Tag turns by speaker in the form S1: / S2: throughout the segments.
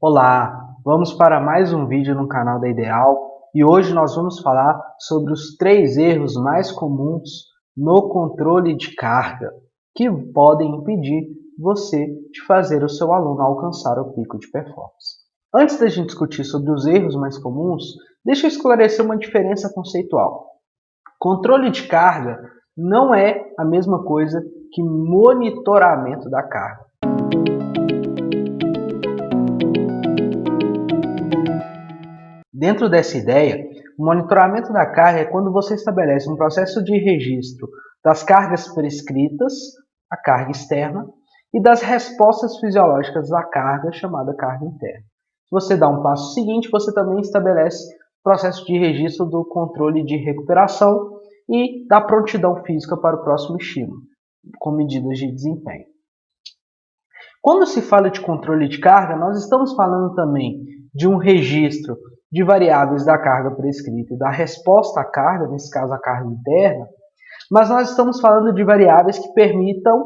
S1: Olá, vamos para mais um vídeo no canal da Ideal e hoje nós vamos falar sobre os 3 erros mais comuns no controle de carga que podem impedir você de fazer o seu aluno alcançar o pico de performance. Antes da gente discutir sobre os erros mais comuns, deixa eu esclarecer uma diferença conceitual. Controle de carga não é a mesma coisa que monitoramento da carga. Dentro dessa ideia, o monitoramento da carga é quando você estabelece um processo de registro das cargas prescritas, a carga externa, e das respostas fisiológicas da carga, chamada carga interna. Se você dá um passo seguinte, você também estabelece o processo de registro do controle de recuperação e da prontidão física para o próximo estímulo, com medidas de desempenho. Quando se fala de controle de carga, nós estamos falando também de um registro de variáveis da carga prescrita e da resposta à carga, nesse caso a carga interna, mas nós estamos falando de variáveis que permitam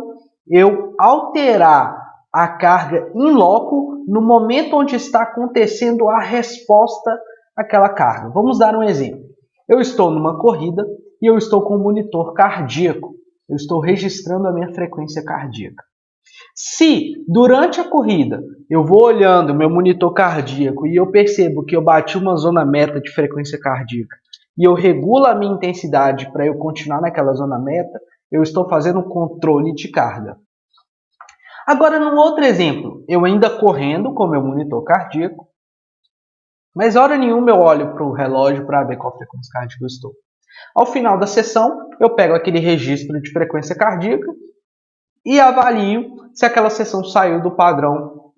S1: eu alterar a carga in loco no momento onde está acontecendo a resposta àquela carga. Vamos dar um exemplo. Eu estou numa corrida e eu estou com um monitor cardíaco. Eu estou registrando a minha frequência cardíaca. Se durante a corrida eu vou olhando o meu monitor cardíaco e eu percebo que eu bati uma zona meta de frequência cardíaca e eu regulo a minha intensidade para eu continuar naquela zona meta, eu estou fazendo um controle de carga. Agora, num outro exemplo, eu ainda correndo com o meu monitor cardíaco, mas hora nenhuma eu olho para o relógio para ver qual frequência cardíaca eu estou. Ao final da sessão, eu pego aquele registro de frequência cardíaca e avalio se aquela sessão saiu do padrão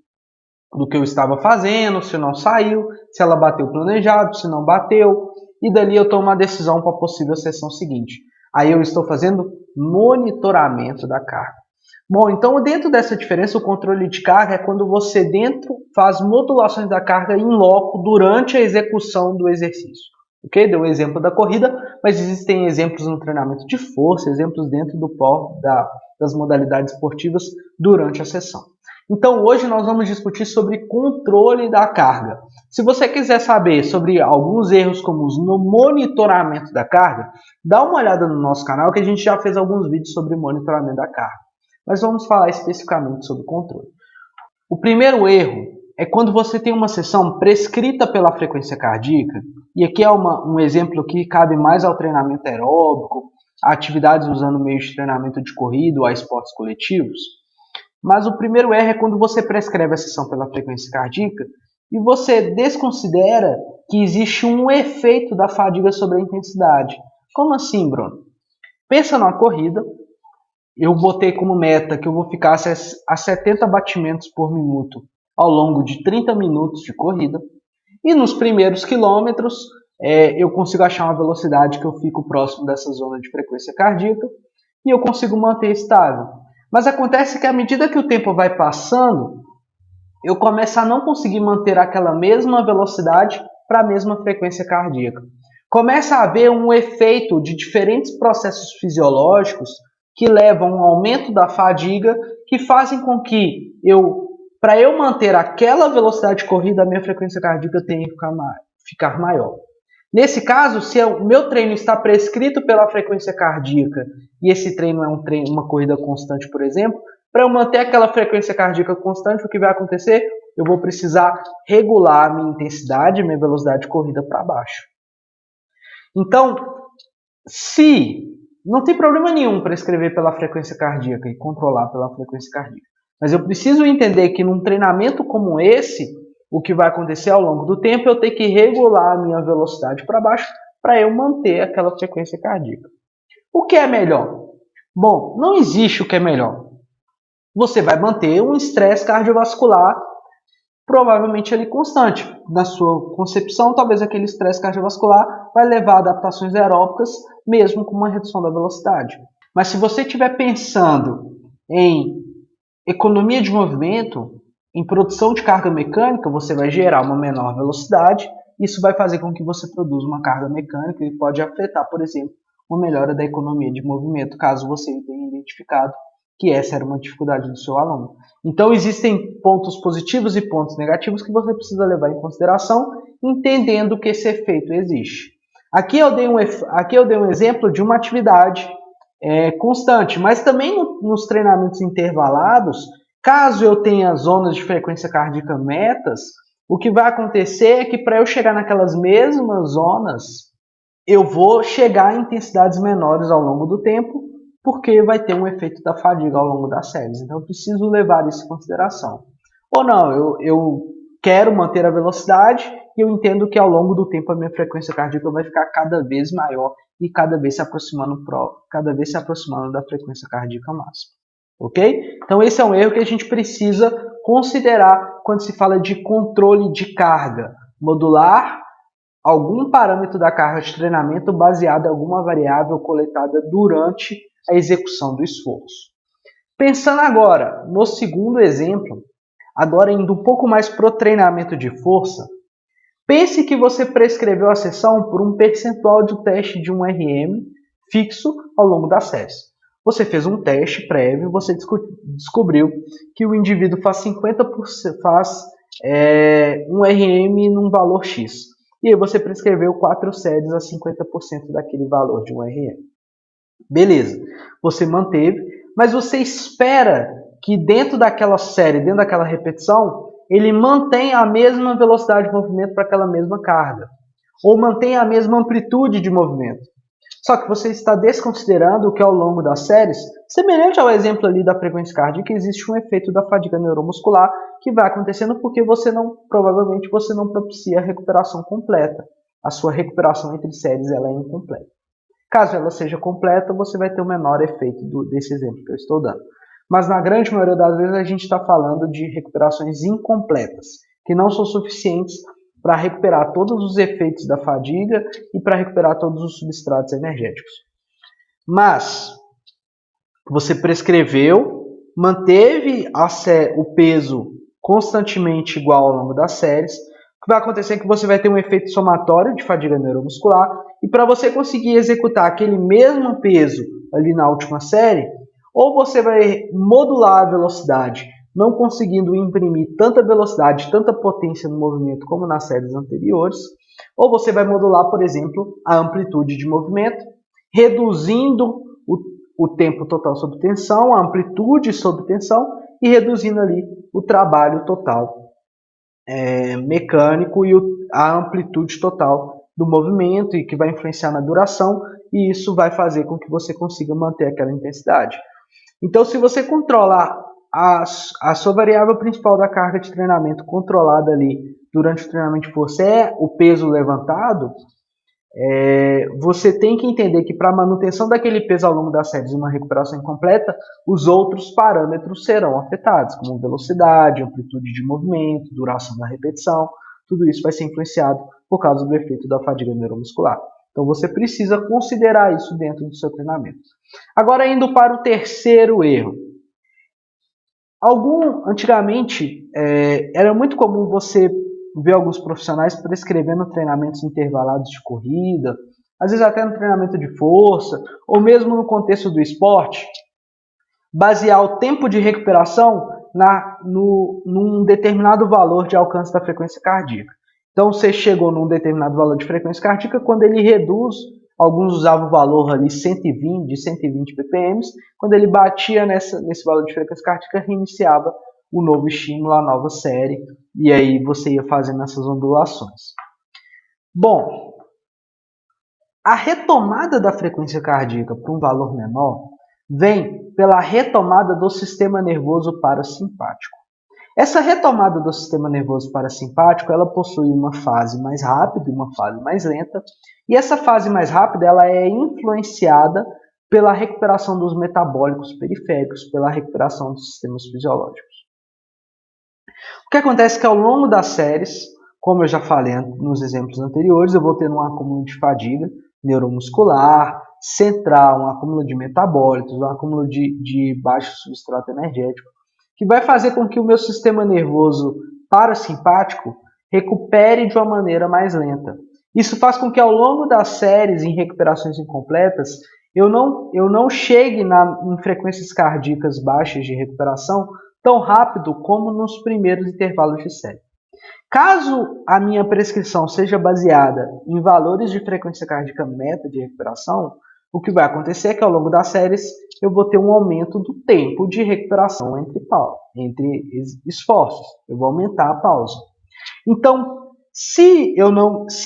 S1: do que eu estava fazendo, se não saiu, se ela bateu planejado, se não bateu, e dali eu tomo uma decisão para a possível sessão seguinte. Aí eu estou fazendo monitoramento da carga. Bom, então dentro dessa diferença, o controle de carga é quando você dentro faz modulações da carga in loco durante a execução do exercício. Ok? Deu o exemplo da corrida, mas existem exemplos no treinamento de força, exemplos dentro das modalidades esportivas durante a sessão. Então hoje nós vamos discutir sobre controle da carga. Se você quiser saber sobre alguns erros comuns no monitoramento da carga, dá uma olhada no nosso canal que a gente já fez alguns vídeos sobre monitoramento da carga. Mas vamos falar especificamente sobre controle. O primeiro erro é quando você tem uma sessão prescrita pela frequência cardíaca, e aqui é um exemplo que cabe mais ao treinamento aeróbico, a atividades usando meios de treinamento de corrida ou a esportes coletivos. Mas o primeiro erro é quando você prescreve a sessão pela frequência cardíaca e você desconsidera que existe um efeito da fadiga sobre a intensidade. Como assim, Bruno? Pensa numa corrida, eu botei como meta que eu vou ficar a 70 batimentos por minuto ao longo de 30 minutos de corrida. E nos primeiros quilômetros eu consigo achar uma velocidade que eu fico próximo dessa zona de frequência cardíaca e eu consigo manter estável. Mas acontece que à medida que o tempo vai passando, eu começo a não conseguir manter aquela mesma velocidade para a mesma frequência cardíaca. Começa a haver um efeito de diferentes processos fisiológicos que levam a um aumento da fadiga, que fazem com que para eu manter aquela velocidade de corrida, a minha frequência cardíaca tenha que ficar maior. Nesse caso, se o meu treino está prescrito pela frequência cardíaca e esse treino é uma corrida constante, por exemplo, para eu manter aquela frequência cardíaca constante, o que vai acontecer? Eu vou precisar regular a minha intensidade, minha velocidade de corrida para baixo. Então, se não tem problema nenhum prescrever pela frequência cardíaca e controlar pela frequência cardíaca, mas eu preciso entender que num treinamento como esse, o que vai acontecer ao longo do tempo, eu tenho que regular a minha velocidade para baixo para eu manter aquela frequência cardíaca. O que é melhor? Bom, não existe o que é melhor. Você vai manter um estresse cardiovascular provavelmente ali constante. Na sua concepção, talvez aquele estresse cardiovascular vai levar a adaptações aeróbicas, mesmo com uma redução da velocidade. Mas se você estiver pensando em economia de movimento, em produção de carga mecânica, você vai gerar uma menor velocidade. Isso vai fazer com que você produza uma carga mecânica e pode afetar, por exemplo, uma melhora da economia de movimento, caso você tenha identificado que essa era uma dificuldade do seu aluno. Então, existem pontos positivos e pontos negativos que você precisa levar em consideração, entendendo que esse efeito existe. Aqui eu dei um exemplo de uma atividade constante, mas também nos treinamentos intervalados, caso eu tenha zonas de frequência cardíaca metas, o que vai acontecer é que para eu chegar naquelas mesmas zonas, eu vou chegar a intensidades menores ao longo do tempo, porque vai ter um efeito da fadiga ao longo das séries. Então, eu preciso levar isso em consideração. Ou não, eu quero manter a velocidade e eu entendo que ao longo do tempo a minha frequência cardíaca vai ficar cada vez maior e cada vez se aproximando da frequência cardíaca máxima. Ok? Então, esse é um erro que a gente precisa considerar quando se fala de controle de carga modular, algum parâmetro da carga de treinamento baseado em alguma variável coletada durante a execução do esforço. Pensando agora no segundo exemplo, agora indo um pouco mais para o treinamento de força, pense que você prescreveu a sessão por um percentual de teste de um RM fixo ao longo das séries. Você fez um teste prévio, você descobriu que o indivíduo faz 50%, um RM num valor X. E aí você prescreveu 4 séries a 50% daquele valor de um RM. Beleza, você manteve, mas você espera que dentro daquela série, dentro daquela repetição, ele mantenha a mesma velocidade de movimento para aquela mesma carga, ou mantenha a mesma amplitude de movimento. Só que você está desconsiderando que ao longo das séries, semelhante ao exemplo ali da frequência cardíaca, existe um efeito da fadiga neuromuscular que vai acontecendo porque provavelmente você não propicia a recuperação completa. A sua recuperação entre séries ela é incompleta. Caso ela seja completa, você vai ter o menor efeito desse exemplo que eu estou dando. Mas na grande maioria das vezes a gente está falando de recuperações incompletas, que não são suficientes para recuperar todos os efeitos da fadiga e para recuperar todos os substratos energéticos. Mas você prescreveu, manteve o peso constantemente igual ao longo das séries. O que vai acontecer é que você vai ter um efeito somatório de fadiga neuromuscular e para você conseguir executar aquele mesmo peso ali na última série, ou você vai modular a velocidade, não conseguindo imprimir tanta velocidade, tanta potência no movimento como nas séries anteriores, ou você vai modular, por exemplo, a amplitude de movimento, reduzindo o tempo total sob tensão, a amplitude sob tensão e reduzindo ali o trabalho total mecânico e a amplitude total do movimento e que vai influenciar na duração, e isso vai fazer com que você consiga manter aquela intensidade. Então, se você controlar a sua variável principal da carga de treinamento controlada ali durante o treinamento de força é o peso levantado, você tem que entender que para a manutenção daquele peso ao longo das séries e uma recuperação incompleta, os outros parâmetros serão afetados, como velocidade, amplitude de movimento, duração da repetição, tudo isso vai ser influenciado por causa do efeito da fadiga neuromuscular. Então você precisa considerar isso dentro do seu treinamento. Agora indo para o terceiro erro. Antigamente, era muito comum você ver alguns profissionais prescrevendo treinamentos intervalados de corrida, às vezes até no treinamento de força, ou mesmo no contexto do esporte, basear o tempo de recuperação num determinado valor de alcance da frequência cardíaca. Então, você chegou num determinado valor de frequência cardíaca, quando ele reduz, alguns usavam o valor ali 120 ppm, quando ele batia nesse valor de frequência cardíaca, reiniciava o novo estímulo, a nova série, e aí você ia fazendo essas ondulações. Bom, a retomada da frequência cardíaca para um valor menor vem pela retomada do sistema nervoso parasimpático. Essa retomada do sistema nervoso parasimpático, ela possui uma fase mais rápida e uma fase mais lenta, e essa fase mais rápida ela é influenciada pela recuperação dos metabólicos periféricos, pela recuperação dos sistemas fisiológicos. O que acontece é que ao longo das séries, como eu já falei nos exemplos anteriores, eu vou ter um acúmulo de fadiga neuromuscular, central, um acúmulo de metabólitos, um acúmulo de baixo substrato energético, que vai fazer com que o meu sistema nervoso parasimpático recupere de uma maneira mais lenta. Isso faz com que ao longo das séries, em recuperações incompletas, eu não chegue em frequências cardíacas baixas de recuperação tão rápido como nos primeiros intervalos de série. Caso a minha prescrição seja baseada em valores de frequência cardíaca meta de recuperação, o que vai acontecer é que ao longo das séries eu vou ter um aumento do tempo de recuperação entre esforços. Eu vou aumentar a pausa. Então, se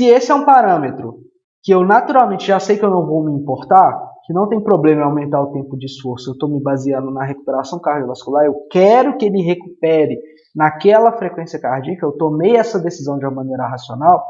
S1: esse é um parâmetro que eu naturalmente já sei que eu não vou me importar, que não tem problema em aumentar o tempo de esforço, eu estou me baseando na recuperação cardiovascular, eu quero que ele recupere naquela frequência cardíaca, eu tomei essa decisão de uma maneira racional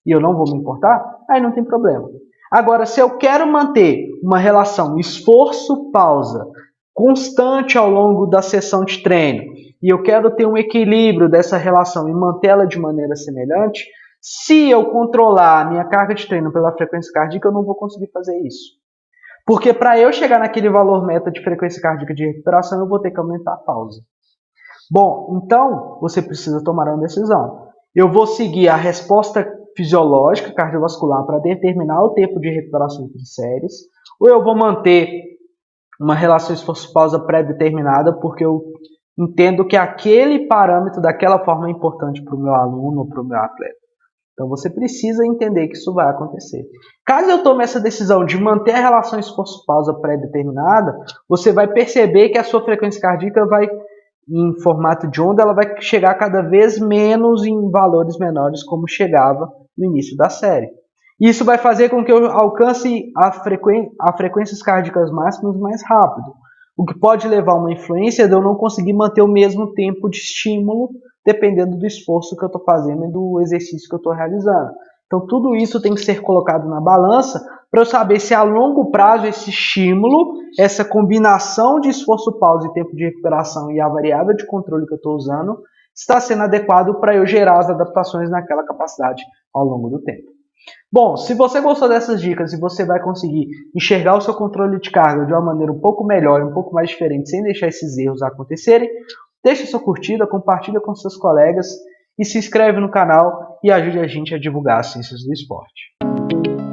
S1: e eu não vou me importar, aí não tem problema. Agora, se eu quero manter uma relação esforço-pausa constante ao longo da sessão de treino e eu quero ter um equilíbrio dessa relação e mantê-la de maneira semelhante, se eu controlar a minha carga de treino pela frequência cardíaca, eu não vou conseguir fazer isso. Porque para eu chegar naquele valor meta de frequência cardíaca de recuperação, eu vou ter que aumentar a pausa. Bom, então você precisa tomar uma decisão. Eu vou seguir a resposta fisiológica cardiovascular para determinar o tempo de recuperação entre séries, ou eu vou manter uma relação esforço-pausa pré-determinada porque eu entendo que aquele parâmetro daquela forma é importante para o meu aluno ou para o meu atleta. Então você precisa entender que isso vai acontecer. Caso eu tome essa decisão de manter a relação esforço-pausa pré-determinada, você vai perceber que a sua frequência cardíaca vai, em formato de onda, ela vai chegar cada vez menos em valores menores como chegava no início da série. Isso vai fazer com que eu alcance a frequências cardíacas máximas mais rápido, o que pode levar a uma influência de eu não conseguir manter o mesmo tempo de estímulo dependendo do esforço que eu estou fazendo e do exercício que eu estou realizando. Então tudo isso tem que ser colocado na balança para eu saber se a longo prazo esse estímulo, essa combinação de esforço-pausa e tempo de recuperação e a variável de controle que eu estou usando, está sendo adequado para eu gerar as adaptações naquela capacidade ao longo do tempo. Bom, se você gostou dessas dicas e você vai conseguir enxergar o seu controle de carga de uma maneira um pouco melhor, um pouco mais diferente, sem deixar esses erros acontecerem, deixe sua curtida, compartilha com seus colegas e se inscreve no canal e ajude a gente a divulgar as ciências do esporte.